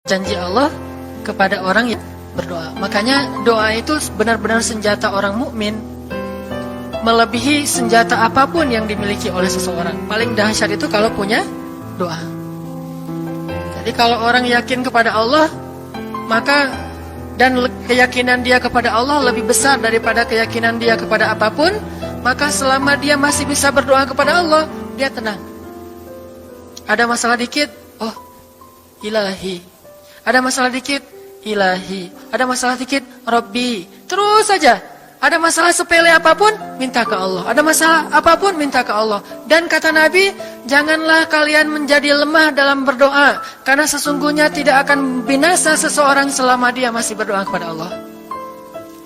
janji Allah kepada orang yang berdoa. Makanya doa itu benar-benar senjata orang mukmin, melebihi senjata apapun yang dimiliki oleh seseorang. Paling dahsyat itu kalau punya doa. Jadi kalau orang yakin kepada Allah, maka dan keyakinan dia kepada Allah lebih besar daripada keyakinan dia kepada apapun, maka selama dia masih bisa berdoa kepada Allah, dia tenang. Ada masalah dikit, oh Ilahi. Ada masalah dikit, Ilahi. Ada masalah dikit, Rabbi. Terus saja. Ada masalah sepele apapun, minta ke Allah. Ada masalah apapun, minta ke Allah. Dan kata Nabi, janganlah kalian menjadi lemah dalam berdoa, karena sesungguhnya tidak akan binasa seseorang selama dia masih berdoa kepada Allah.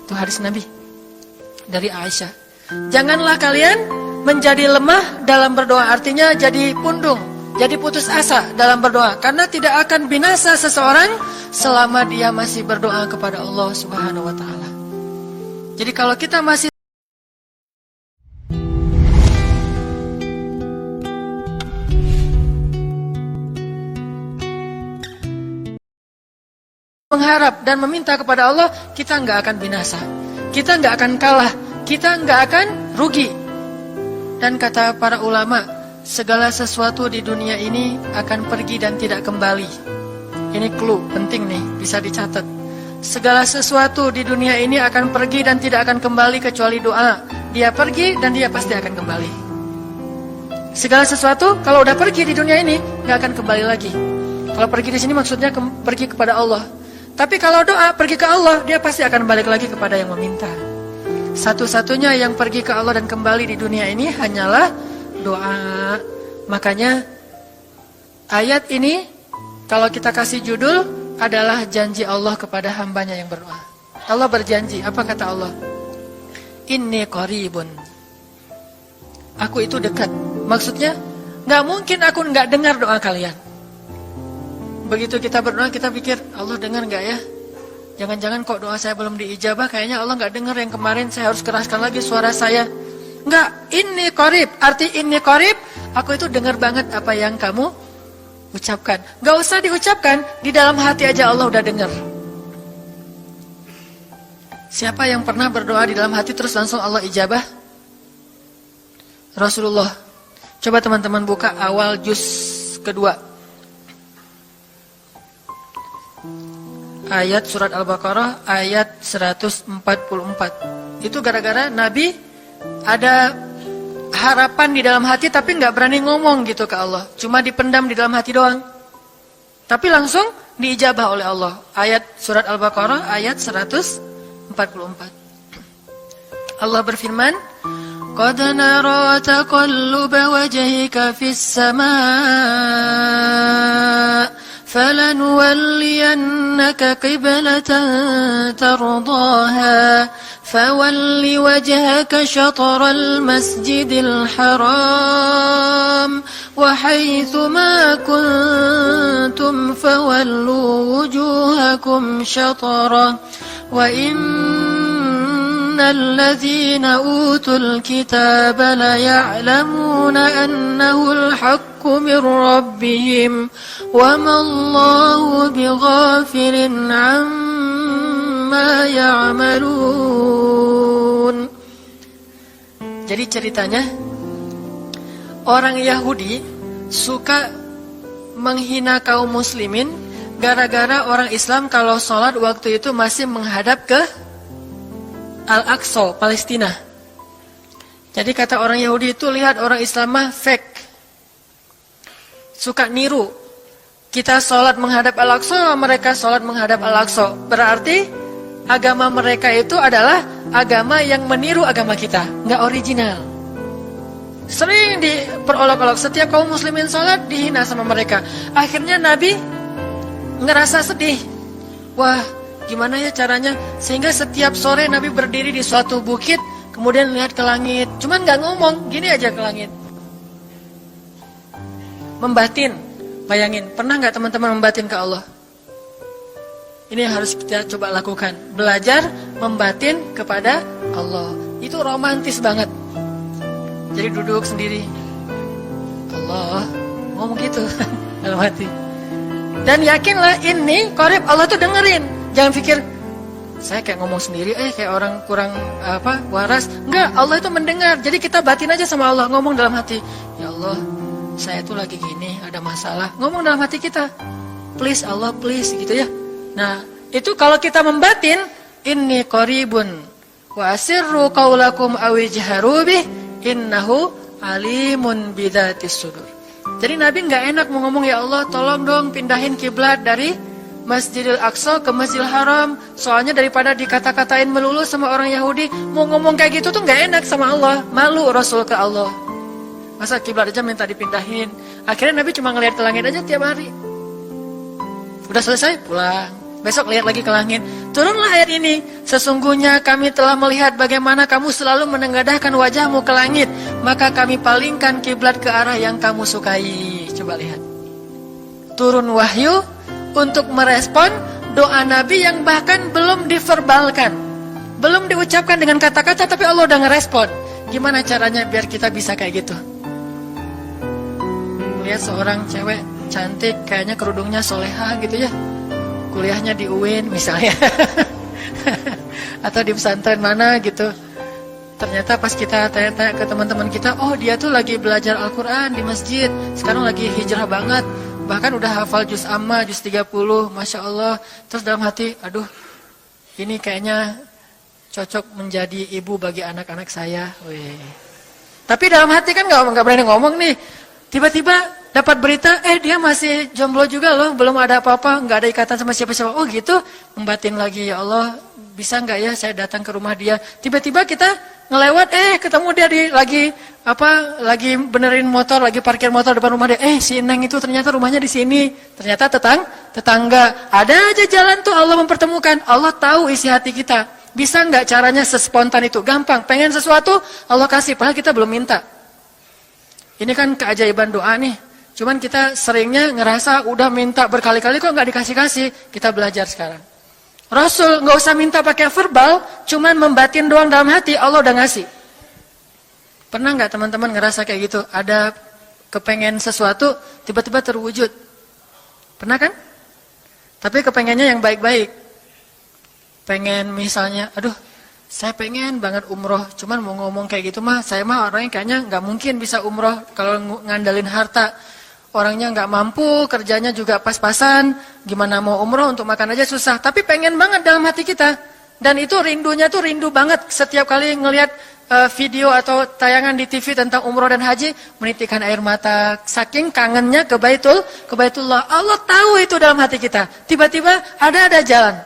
Itu hadis Nabi dari Aisyah. Janganlah kalian menjadi lemah dalam berdoa, artinya jadi pundung, jadi putus asa dalam berdoa, karena tidak akan binasa seseorang selama dia masih berdoa kepada Allah Subhanahu wa taala. Jadi kalau kita masih mengharap dan meminta kepada Allah, kita nggak akan binasa, kita nggak akan kalah, kita nggak akan rugi. Dan kata para ulama, segala sesuatu di dunia ini akan pergi dan tidak kembali. Ini clue penting nih, bisa dicatat. Segala sesuatu di dunia ini akan pergi dan tidak akan kembali kecuali doa. Dia pergi dan dia pasti akan kembali. Segala sesuatu kalau udah pergi di dunia ini nggak akan kembali lagi. Kalau pergi di sini maksudnya pergi kepada Allah. Tapi kalau doa pergi ke Allah, dia pasti akan balik lagi kepada yang meminta. Satu-satunya yang pergi ke Allah dan kembali di dunia ini hanyalah doa. Makanya ayat ini kalau kita kasih judul adalah janji Allah kepada hambanya yang berdoa. Allah berjanji, apa kata Allah? Inni qaribun. Aku itu dekat. Maksudnya, gak mungkin aku gak dengar doa kalian. Begitu kita berdoa, kita pikir, Allah dengar gak ya? Jangan-jangan kok doa saya belum diijabah, kayaknya Allah gak dengar yang kemarin, saya harus keraskan lagi suara saya. Enggak, inni qarib. Arti inni qarib, aku itu dengar banget apa yang kamu ucapkan. Gak usah diucapkan, di dalam hati aja Allah udah dengar. Siapa yang pernah berdoa di dalam hati terus langsung Allah ijabah? Rasulullah. Coba teman-teman buka awal juz kedua. Ayat surat Al-Baqarah ayat 144. Itu gara-gara Nabi ada harapan di dalam hati tapi nggak berani ngomong gitu ke Allah, cuma dipendam di dalam hati doang. Tapi langsung diijabah oleh Allah. Ayat surat Al-Baqarah ayat 144. Allah berfirman, "Qad nara taqalluba wajhika fis samaa, falanuwalliyannaka qiblatan tardaha." فَوَلِّ وَجْهَكَ شَطْرَ الْمَسْجِدِ الْحَرَامِ وَحَيْثُ مَا كُنْتُمْ فَوَلُّوا وُجُوهَكُمْ شَطْرَهُ وَإِنَّ الَّذِينَ أُوتُوا الْكِتَابَ لَيَعْلَمُونَ أَنَّهُ الْحَقُّ مِنْ رَبِّهِمْ وَمَا اللَّهُ بِغَافِلٍ عَمَّا يَعْمَلُونَ. Jadi ceritanya, orang Yahudi suka menghina kaum muslimin gara-gara orang Islam kalau sholat waktu itu masih menghadap ke Al-Aqsa, Palestina. Jadi kata orang Yahudi itu, lihat orang Islam mah fake, suka niru. Kita sholat menghadap Al-Aqsa, mereka sholat menghadap Al-Aqsa. Berarti agama mereka itu adalah agama yang meniru agama kita, nggak original. Sering diperolok-olok, setiap kaum muslimin sholat dihina sama mereka. Akhirnya Nabi ngerasa sedih. Wah, gimana ya caranya? Sehingga setiap sore Nabi berdiri di suatu bukit, kemudian lihat ke langit. Cuman nggak ngomong, gini aja ke langit. Membatin, bayangin. Pernah nggak teman-teman membatin ke Allah? Ini yang harus kita coba lakukan. Belajar membatin kepada Allah. Itu romantis banget. Jadi duduk sendiri. Allah, ngomong gitu dalam hati. Dan yakinlah ini qarib, Allah tuh dengerin. Jangan pikir saya kayak ngomong sendiri, kayak orang kurang waras. Enggak, Allah itu mendengar. Jadi kita batin aja sama Allah, ngomong dalam hati, ya Allah, saya tuh lagi gini, ada masalah. Ngomong dalam hati kita, please Allah, please, gitu ya. Nah, itu kalau kita membatin, inni qaribun wa asirru qaulakum aw ijharu bih innahu alimun bidzatis sudur. Jadi Nabi nggak enak mau ngomong, ya Allah, tolong dong pindahin kiblat dari Masjidil Aqsa ke Masjidil Haram. Soalnya daripada dikata-katain melulu sama orang Yahudi, mau ngomong kayak gitu tuh nggak enak sama Allah. Malu Rasul ke Allah. Masa kiblat aja minta dipindahin. Akhirnya Nabi cuma ngelihat ke langit aja tiap hari. Udah selesai, pulang. Besok lihat lagi ke langit. Turunlah ayat ini. Sesungguhnya kami telah melihat bagaimana kamu selalu menengadahkan wajahmu ke langit. Maka kami palingkan kiblat ke arah yang kamu sukai. Coba lihat. Turun wahyu untuk merespon doa Nabi yang bahkan belum diverbalkan. Belum diucapkan dengan kata-kata, tapi Allah udah ngerespon. Gimana caranya biar kita bisa kayak gitu? Lihat seorang cewek cantik, kayaknya kerudungnya soleha gitu ya. Kuliahnya di UIN misalnya. Atau di pesantren mana gitu. Ternyata pas kita tanya-tanya ke teman-teman kita, oh dia tuh lagi belajar Al-Quran di masjid. Sekarang lagi hijrah banget. Bahkan udah hafal juz amma, juz 30, Masya Allah. Terus dalam hati, aduh, ini kayaknya cocok menjadi ibu bagi anak-anak saya. Wih. Tapi dalam hati kan gak berani ngomong nih. Tiba-tiba dapat berita, dia masih jomblo juga loh, belum ada apa-apa, gak ada ikatan sama siapa-siapa. Oh gitu, membatin lagi, ya Allah, bisa gak ya saya datang ke rumah dia. Tiba-tiba kita ngelewat, ketemu dia lagi benerin motor, lagi parkir motor depan rumah dia. Si Neng itu ternyata rumahnya di sini. Ternyata tetangga. Ada aja jalan tuh Allah mempertemukan. Allah tahu isi hati kita. Bisa nggak caranya sespontan itu? Gampang. Pengen sesuatu, Allah kasih. Padahal kita belum minta. Ini kan keajaiban doa nih. Cuman kita seringnya ngerasa udah minta berkali-kali kok nggak dikasih-kasih. Kita belajar sekarang. Rasul nggak usah minta pakai verbal, cuman membatin doang dalam hati, Allah udah ngasih. Pernah nggak teman-teman ngerasa kayak gitu? Ada kepengen sesuatu, tiba-tiba terwujud. Pernah kan? Tapi kepengennya yang baik-baik. Pengen misalnya, aduh, saya pengen banget umroh, cuman mau ngomong kayak gitu mah, saya mah orangnya kayaknya nggak mungkin bisa umroh kalau ngandalin harta. Orangnya nggak mampu, kerjanya juga pas-pasan, gimana mau umroh untuk makan aja susah. Tapi pengen banget dalam hati kita. Dan itu rindunya tuh rindu banget. Setiap kali ngelihat video atau tayangan di TV tentang umroh dan haji, menitikkan air mata. Saking kangennya ke Baitullah. Allah tahu itu dalam hati kita. Tiba-tiba ada jalan.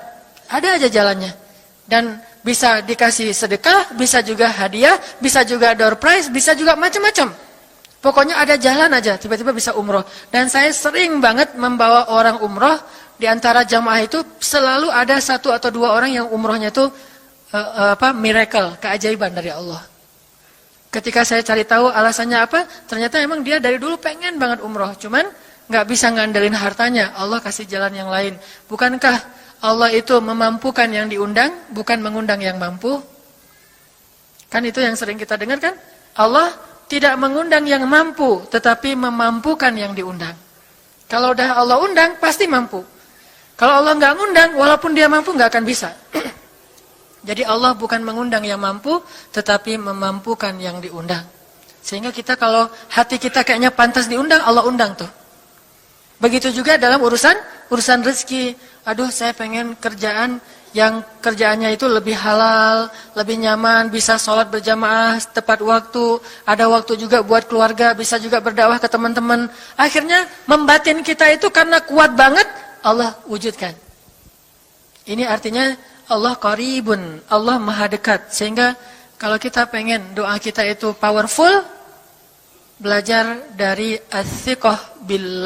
Ada aja jalannya. Dan bisa dikasih sedekah, bisa juga hadiah, bisa juga door prize, bisa juga macam-macam. Pokoknya ada jalan aja, tiba-tiba bisa umroh. Dan saya sering banget membawa orang umroh. Di antara jamaah itu selalu ada 1 atau 2 orang yang umrohnya itu miracle, keajaiban dari Allah. Ketika saya cari tahu alasannya apa, ternyata emang dia dari dulu pengen banget umroh. Cuman gak bisa ngandelin hartanya, Allah kasih jalan yang lain. Bukankah Allah itu memampukan yang diundang, bukan mengundang yang mampu? Kan itu yang sering kita dengar kan? Allah tidak mengundang yang mampu, tetapi memampukan yang diundang. Kalau udah Allah undang, pasti mampu. Kalau Allah nggak ngundang, walaupun dia mampu, nggak akan bisa. Jadi Allah bukan mengundang yang mampu, tetapi memampukan yang diundang. Sehingga kita kalau hati kita kayaknya pantas diundang, Allah undang tuh. Begitu juga dalam urusan rezeki. Aduh, saya pengen kerjaan yang kerjaannya itu lebih halal, lebih nyaman, bisa sholat berjamaah tepat waktu, ada waktu juga buat keluarga, bisa juga berdakwah ke teman-teman. Akhirnya membatin kita itu karena kuat banget, Allah wujudkan. Ini artinya Allah qaribun, Allah maha dekat. Sehingga kalau kita pengen doa kita itu powerful, belajar dari as-siqah billah.